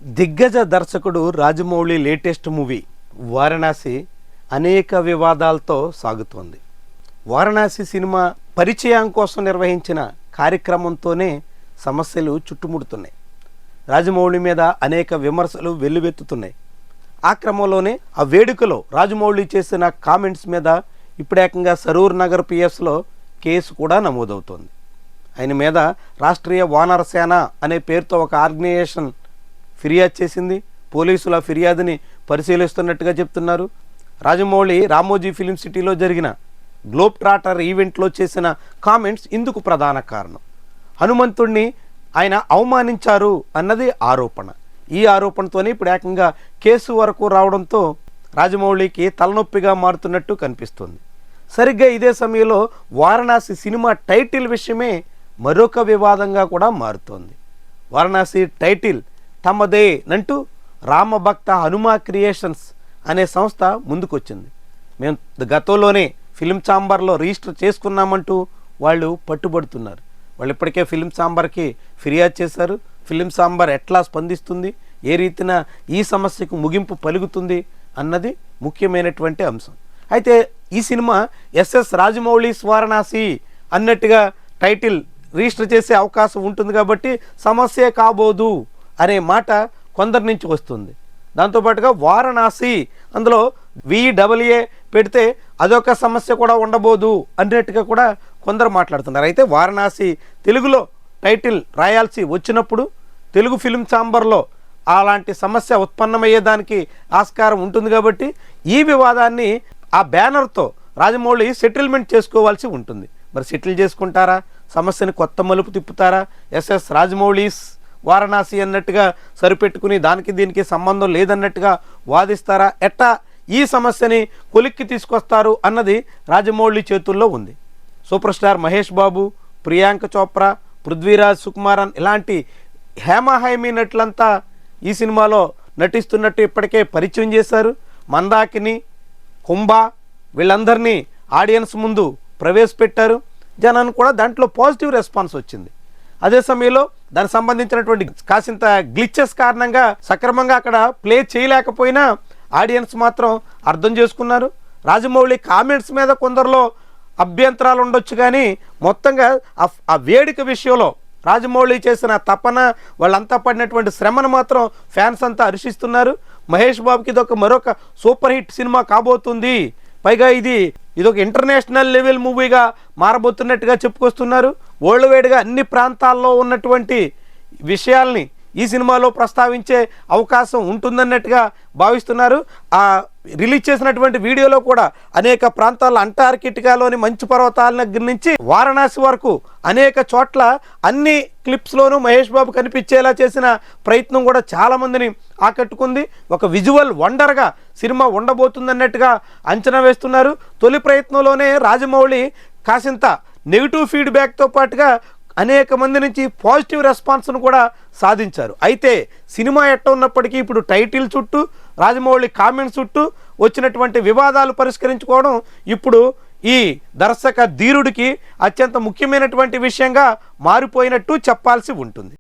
దిగ్గజ దర్శకుడు Rajamouli latest movie Varanasi అనేక వివాదాలతో సాగుతోంది. వారణాసి సినిమా పరిచయం కోసం నిర్వహించిన కార్యక్రమంతోనే సమస్యలు చుట్టుముడుతున్నాయి. రాజమౌళి మీద అనేక విమర్శలు వెల్లువెత్తుతున్నాయి. ఆ క్రమంలోనే ఆ వేడుకలో రాజమౌళి చేసిన కామెంట్స్ మీద ఇప్పుడేకంగా సరూర్ నగర్ పిఎస్లో కేసు కూడా నమోదవుతోంది. ఆయన మీద రాష్ట్రీయ వానర సేన అనే పేరుతో ఒక ఆర్గనైజేషన్ ఫిర్యాదు చేసింది. పోలీసుల ఫిర్యాదుని పరిశీలిస్తున్నట్టుగా చెప్తున్నారు. రాజమౌళి రామోజీ ఫిలిం సిటీలో జరిగిన గ్లోబ్ ట్రాటర్ ఈవెంట్లో చేసిన కామెంట్స్ ఇందుకు ప్రధాన కారణం. హనుమంతుడిని ఆయన అవమానించారు అన్నది ఆరోపణ. ఈ ఆరోపణతోనే ఇప్పుడు ఏకంగా కేసు వరకు రావడంతో రాజమౌళికి తలనొప్పిగా మారుతున్నట్టు కనిపిస్తుంది. సరిగ్గా ఇదే సమయంలో వారణాసి సినిమా టైటిల్ విషయమే మరొక వివాదంగా కూడా మారుతోంది. వారణాసి టైటిల్ తమదే నంటూ రామభక్త హనుమా క్రియేషన్స్ అనే సంస్థ ముందుకొచ్చింది. మేము గతంలోనే ఫిలిం ఛాంబర్లో రిజిస్టర్ చేసుకున్నామంటూ వాళ్ళు పట్టుబడుతున్నారు. వాళ్ళు ఇప్పటికే ఫిలిం ఛాంబర్కి ఫిర్యాదు చేశారు. ఫిలిం ఛాంబర్ ఎట్లా స్పందిస్తుంది, ఏ రీతిన ఈ సమస్యకు ముగింపు పలుకుతుంది అన్నది ముఖ్యమైనటువంటి అంశం. అయితే ఈ సినిమా ఎస్ఎస్ రాజమౌళి వారణాసి అన్నట్టుగా టైటిల్ రిజిస్టర్ చేసే అవకాశం ఉంటుంది కాబట్టి సమస్యే కాబోదు అనే మాట కొందరి నుంచి వస్తుంది. దాంతోపాటుగా వారణాసి అందులో VAA పెడితే అదొక సమస్య కూడా ఉండబోదు అన్నట్టుగా కూడా కొందరు మాట్లాడుతున్నారు. అయితే వారణాసి తెలుగులో టైటిల్ రాయాల్సి వచ్చినప్పుడు తెలుగు ఫిలిం ఛాంబర్లో అలాంటి సమస్య ఉత్పన్నమయ్యేదానికి ఆస్కారం ఉంటుంది కాబట్టి ఈ వివాదాన్ని ఆ బ్యానర్తో రాజమౌళి సెటిల్మెంట్ చేసుకోవాల్సి ఉంటుంది. మరి సెటిల్ చేసుకుంటారా, సమస్యని కొత్త మలుపు తిప్పుతారా, ఎస్ఎస్ రాజమౌళిస్ వారణాసి అన్నట్టుగా సరిపెట్టుకుని దానికి దీనికి సంబంధం లేదన్నట్టుగా వాదిస్తారా, ఎట్టా ఈ సమస్యని కొలిక్కి తీసుకొస్తారు అన్నది రాజమౌళి చేతుల్లో ఉంది. సూపర్ స్టార్ మహేష్ బాబు, ప్రియాంక చోప్రా, పృథ్వీరాజ్ సుకుమారన్ ఇలాంటి హేమహైమి నటులంతా ఈ సినిమాలో నటిస్తున్నట్టు ఇప్పటికే పరిచయం చేశారు. మందాకిని, కుంభ వీళ్ళందరినీ ఆడియన్స్ ముందు ప్రవేశపెట్టారు. జనానికి కూడా దాంట్లో పాజిటివ్ రెస్పాన్స్ వచ్చింది. అదే సమయంలో దానికి సంబంధించినటువంటి కాసింత గ్లిచెస్ కారణంగా సక్రమంగా అక్కడ ప్లే చేయలేకపోయినా ఆడియన్స్ మాత్రం అర్థం చేసుకున్నారు. రాజమౌళి కామెంట్స్ మీద కొందరిలో అభ్యంతరాలు ఉండొచ్చు, కానీ మొత్తంగా ఆ వేడుక విషయంలో రాజమౌళి చేసిన తపన, వాళ్ళంతా పడినటువంటి శ్రమను మాత్రం ఫ్యాన్స్ అంతా హర్షిస్తున్నారు. మహేష్ బాబుకి ఇదొక మరొక సూపర్ హిట్ సినిమా కాబోతుంది, పైగా ఇదొక ఇంటర్నేషనల్ లెవెల్ మూవీగా మారబోతున్నట్టుగా చెప్పుకొస్తున్నారు. వరల్డ్ వైడ్గా అన్ని ప్రాంతాల్లో ఉన్నటువంటి విషయాల్ని ఈ సినిమాలో ప్రస్తావించే అవకాశం ఉంటుందన్నట్టుగా భావిస్తున్నారు. ఆ రిలీజ్ చేసినటువంటి వీడియోలో కూడా అనేక ప్రాంతాల్లో అంటార్కిటికాలోని మంచు పర్వతాల దగ్గర నుంచి వారణాసి వరకు అనేక చోట్ల అన్ని క్లిప్స్లోనూ మహేష్ బాబు కనిపించేలా చేసిన ప్రయత్నం కూడా చాలామందిని ఆకట్టుకుంది. ఒక విజువల్ వండర్గా సినిమా ఉండబోతుందన్నట్టుగా అంచనా వేస్తున్నారు. తొలి ప్రయత్నంలోనే రాజమౌళి కాసింత నెగిటివ్ ఫీడ్బ్యాక్తో పాటుగా అనేక మంది నుంచి పాజిటివ్ రెస్పాన్స్ను కూడా సాధించారు. అయితే సినిమా ఎట్ట ఉన్నప్పటికీ ఇప్పుడు టైటిల్ చుట్టూ, రాజమౌళి కామెంట్స్ చుట్టూ వచ్చినటువంటి వివాదాలు పరిష్కరించుకోవడం ఇప్పుడు ఈ దర్శక ధీరుడికి అత్యంత ముఖ్యమైనటువంటి విషయంగా మారిపోయినట్టు చెప్పాల్సి ఉంటుంది.